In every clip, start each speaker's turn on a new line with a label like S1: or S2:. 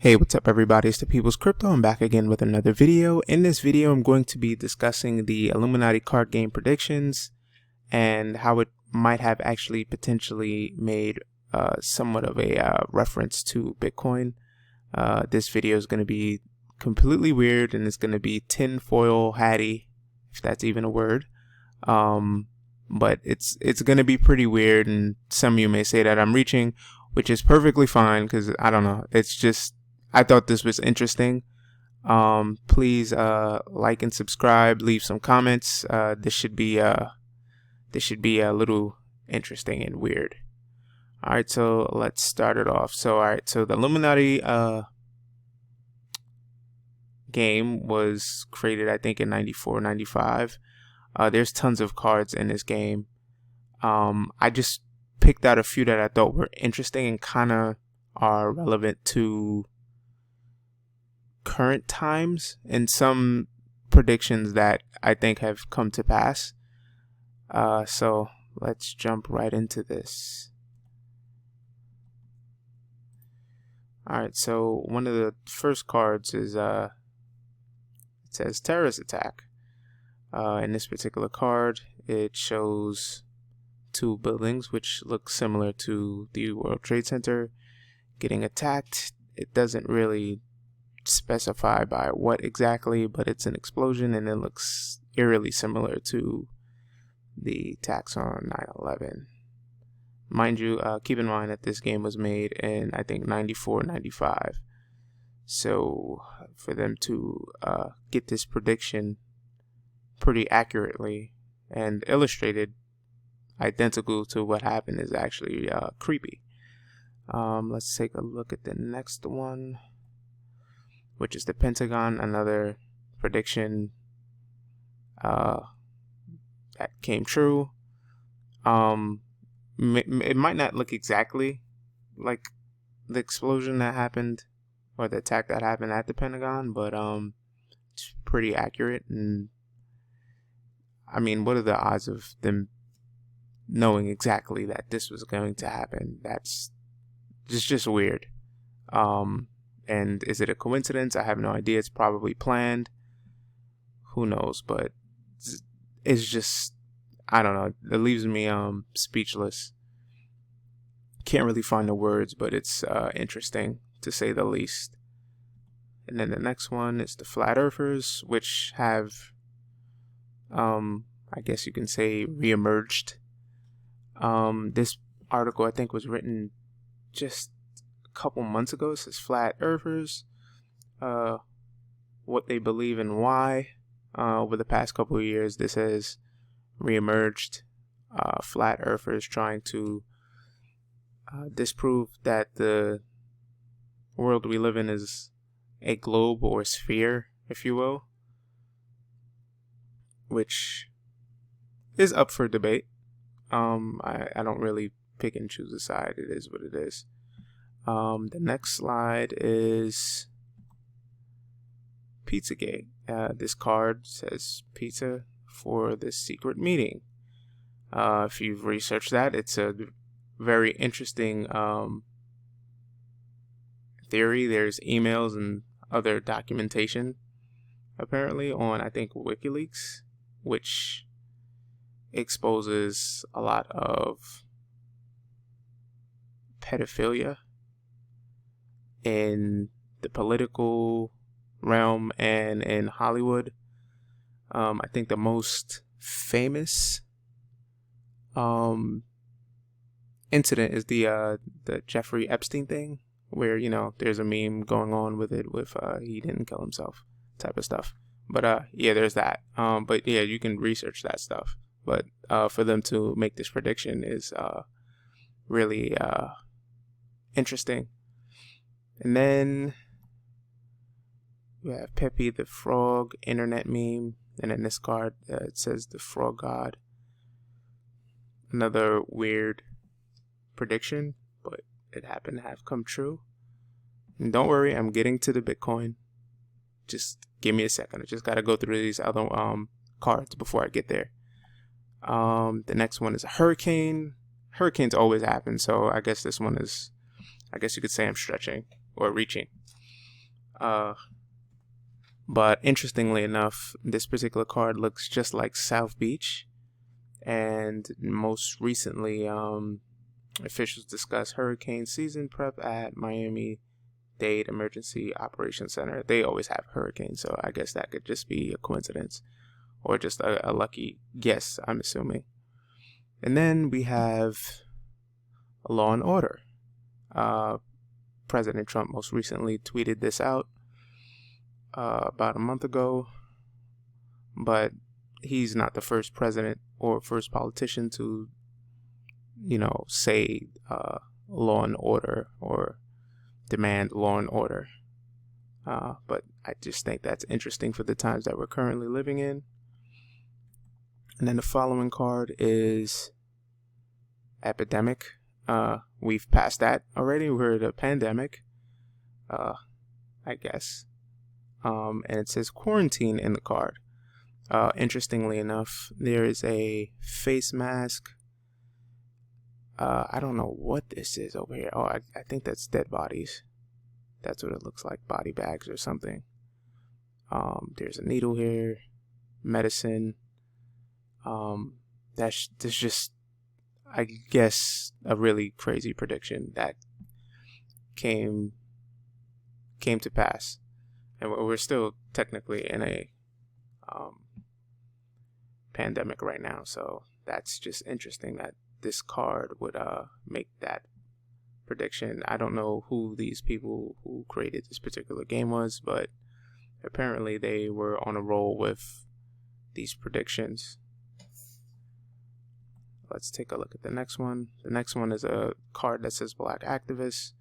S1: Hey, what's up everybody, it's the People's Crypto. I'm back again with another video. In this video, I'm going to be discussing the Illuminati card game predictions and how it might have actually potentially made somewhat of a reference to Bitcoin. This video is going to be completely weird and it's going to be tinfoil hatty, if that's even a word. But it's going to be pretty weird, and some of you may say that I'm reaching, which is perfectly fine because I don't know. It's just, I thought this was interesting. Please like and subscribe, leave some comments. This should be a little interesting and weird. All right, so let's start it off. So the Illuminati game was created, I think, in 94, 95. There's tons of cards in this game. I just picked out a few that I thought were interesting and kind of are relevant to current times, and some predictions that I think have come to pass. So let's jump right into this. Alright, so one of the first cards is it says terrorist attack. In this particular card, it shows two buildings which look similar to the World Trade Center getting attacked. It doesn't really specify by what exactly, but it's an explosion and it looks eerily similar to the attacks on 9/11. Mind you, keep in mind that this game was made in, I think, 94, 95. So for them to get this prediction pretty accurately and illustrated identical to what happened is actually creepy. Let's take a look at the next one, which is the Pentagon, another prediction that came true. It might not look exactly like the explosion that happened or the attack that happened at the Pentagon, but it's pretty accurate. And I mean, what are the odds of them knowing exactly that this was going to happen? That's just weird. And is it a coincidence? I have no idea. It's probably planned. Who knows? But it's just, I don't know. It leaves me speechless. Can't really find the words, but it's interesting to say the least. And then the next one is the Flat Earthers, which have, I guess you can say, reemerged. This article, I think, was written just couple months ago. It says Flat Earthers, what they believe and why. Over the past couple of years, this has reemerged. Flat Earthers trying to disprove that the world we live in is a globe or sphere, if you will, which is up for debate. I don't really pick and choose a side. It is what it is. The next slide is PIZZAGATE. This card says pizza for the secret meeting. If you've researched that, it's a very interesting theory. There's emails and other documentation apparently on, I think, WikiLeaks, which exposes a lot of pedophilia in the political realm and in Hollywood. I think the most famous incident is the Jeffrey Epstein thing, where, you know, there's a meme going on with it with he didn't kill himself type of stuff. But yeah, there's that. But yeah, you can research that stuff. But for them to make this prediction is really interesting. And then we have PEPE the frog internet meme, and in this card it says the frog god. Another weird prediction, but it happened to have come true. And don't worry, I'm getting to the Bitcoin. Just give me a second. I just gotta go through these other cards before I get there. The next one is a hurricane. Hurricanes always happen, so I guess this one is, I guess you could say I'm stretching or reaching. But interestingly enough, this particular card looks just like South Beach. And most recently, officials discussed hurricane season prep at Miami-Dade Emergency Operations Center. They always have hurricanes, so I guess that could just be a coincidence or just a lucky guess, I'm assuming. And then we have Law and Order. President Trump most recently tweeted this out about a month ago, but he's not the first president or first politician to, say law and order or demand law and order. But I just think that's interesting for the times that we're currently living in. And then the following card is epidemic. We've passed that already. We're at a pandemic, I guess. And it says quarantine in the card. Interestingly enough, there is a face mask. I don't know what this is over here. Oh, I think that's dead bodies. That's what it looks like, body bags or something. There's a needle here, medicine. That's just, I guess, a really crazy prediction that came to pass. And we're still technically in a pandemic right now, so that's just interesting that this card would make that prediction. I don't know who these people who created this particular game was, but apparently they were on a roll with these predictions. Let's take a look at the next one. The next one is a card that says Black Activist.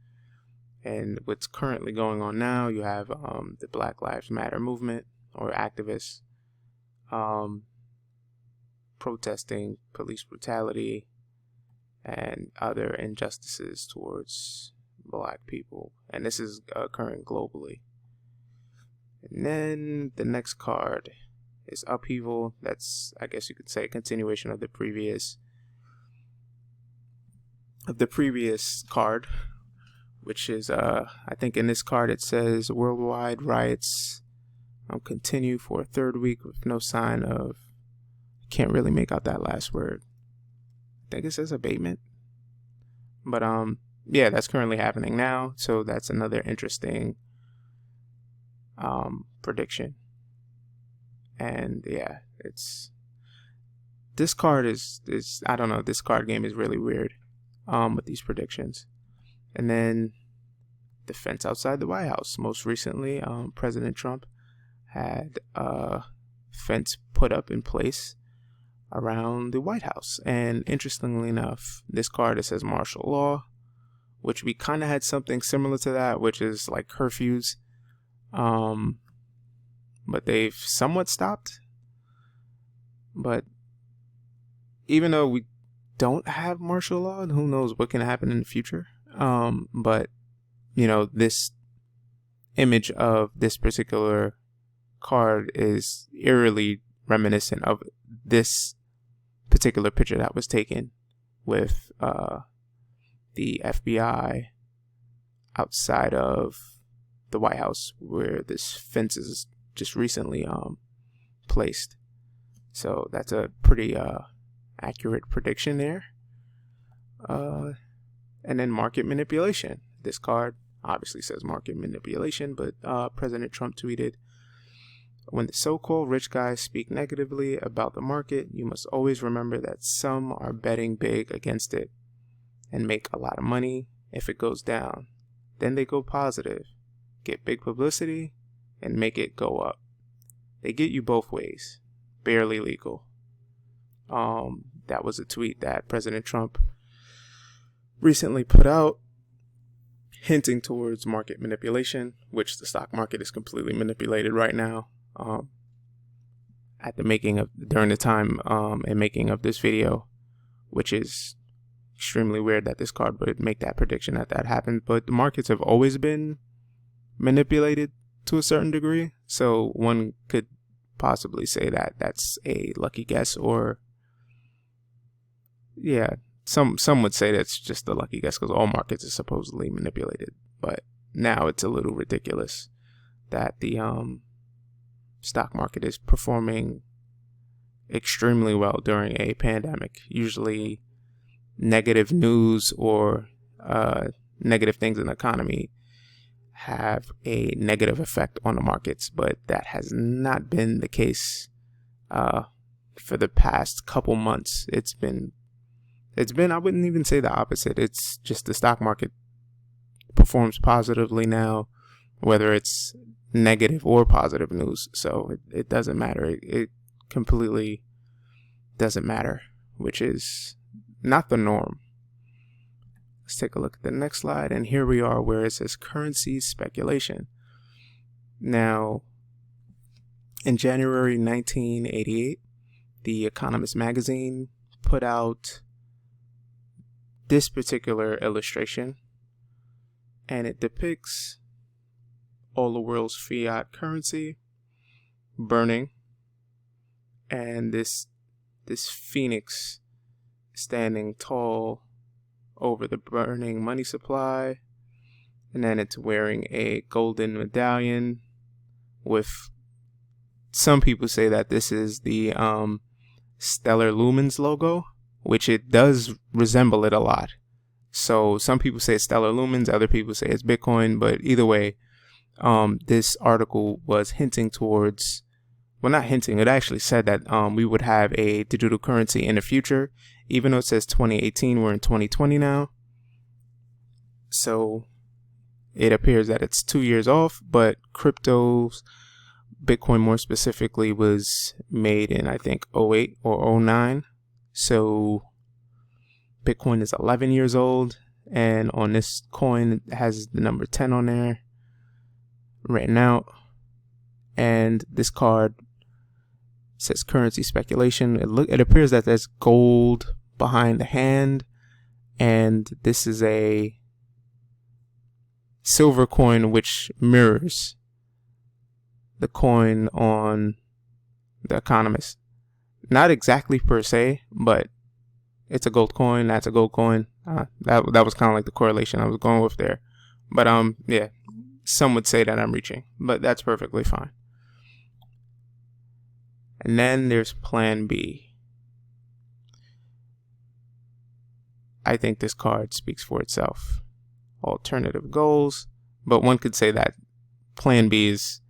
S1: And what's currently going on now, you have the Black Lives Matter movement or activists protesting police brutality and other injustices towards black people. And this is occurring globally. And then the next card is Upheaval. That's, I guess you could say, a continuation of the previous card, which is I think in this card it says worldwide riots continue for a third week with no sign of, can't really make out that last word. I think it says abatement. But yeah, that's currently happening now, so that's another interesting prediction. And yeah, this card is I don't know, this card game is really weird with these predictions. And then the fence outside the White House. Most recently, President Trump had a fence put up in place around the White House. And interestingly enough, this card, it says martial law, which we kind of had something similar to that, which is like curfews. But they've somewhat stopped. But even though we don't have martial law, who knows what can happen in the future. But this image of this particular card is eerily reminiscent of this particular picture that was taken with the FBI outside of the White House, where this fence is just recently placed. So that's a pretty accurate prediction there. And then market manipulation. This card obviously says market manipulation, but President Trump tweeted, "When the so-called rich guys speak negatively about the market, you must always remember that some are betting big against it and make a lot of money if it goes down. Then they go positive, get big publicity, and make it go up. They get you both ways. Barely legal." That was a tweet that President Trump recently put out, hinting towards market manipulation, which the stock market is completely manipulated right now. During the time and making of this video, which is extremely weird that this card would make that prediction that happened. But the markets have always been manipulated to a certain degree, so one could possibly say that that's a lucky guess, or yeah, some would say that's just a lucky guess because all markets are supposedly manipulated. But now it's a little ridiculous that the stock market is performing extremely well during a pandemic. Usually negative news or negative things in the economy have a negative effect on the markets, but that has not been the case for the past couple months. It's been, I wouldn't even say the opposite. It's just the stock market performs positively now, whether it's negative or positive news. So it doesn't matter. It completely doesn't matter, which is not the norm. Let's take a look at the next slide, and here we are where it says currency speculation. Now, in January 1988, The Economist magazine put out this particular illustration, and it depicts all the world's fiat currency burning, and this phoenix standing tall over the burning money supply, and then it's wearing a golden medallion with, some people say that this is the Stellar Lumens logo, which it does resemble it a lot. So some people say it's Stellar Lumens, other people say it's Bitcoin, but either way, this article was hinting towards, well, not hinting, it actually said that we would have a digital currency in the future. Even though it says 2018, we're in 2020 now. So it appears that it's 2 years off, but cryptos, Bitcoin more specifically, was made in, I think, 08 or 09. So Bitcoin is 11 years old, and on this coin it has the number 10 on there written out. And this card says currency speculation. It appears that there's gold behind the hand, and this is a silver coin which mirrors the coin on The Economist. Not exactly per se, but it's a gold coin. That's a gold coin. That was kind of like the correlation I was going with there. But yeah, some would say that I'm reaching, but that's perfectly fine. And then there's Plan B. I think this card speaks for itself. Alternative goals, but one could say that Plan B is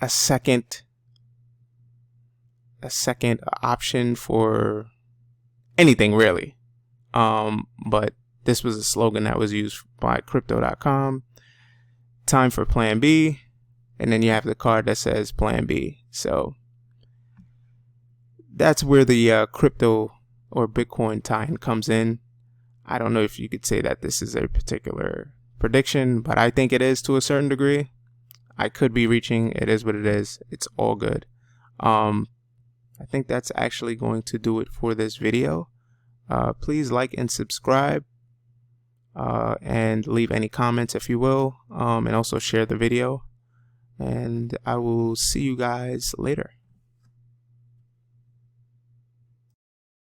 S1: a second option for anything really. But this was a slogan that was used by Crypto.com. Time for Plan B. And then you have the card that says Plan B. So that's where the crypto or Bitcoin tie-in comes in. I don't know if you could say that this is a particular prediction, but I think it is to a certain degree. I could be reaching. It is what it is. It's all good. I think that's actually going to do it for this video. Please like and subscribe, and leave any comments if you will, and also share the video. And I will see you guys later.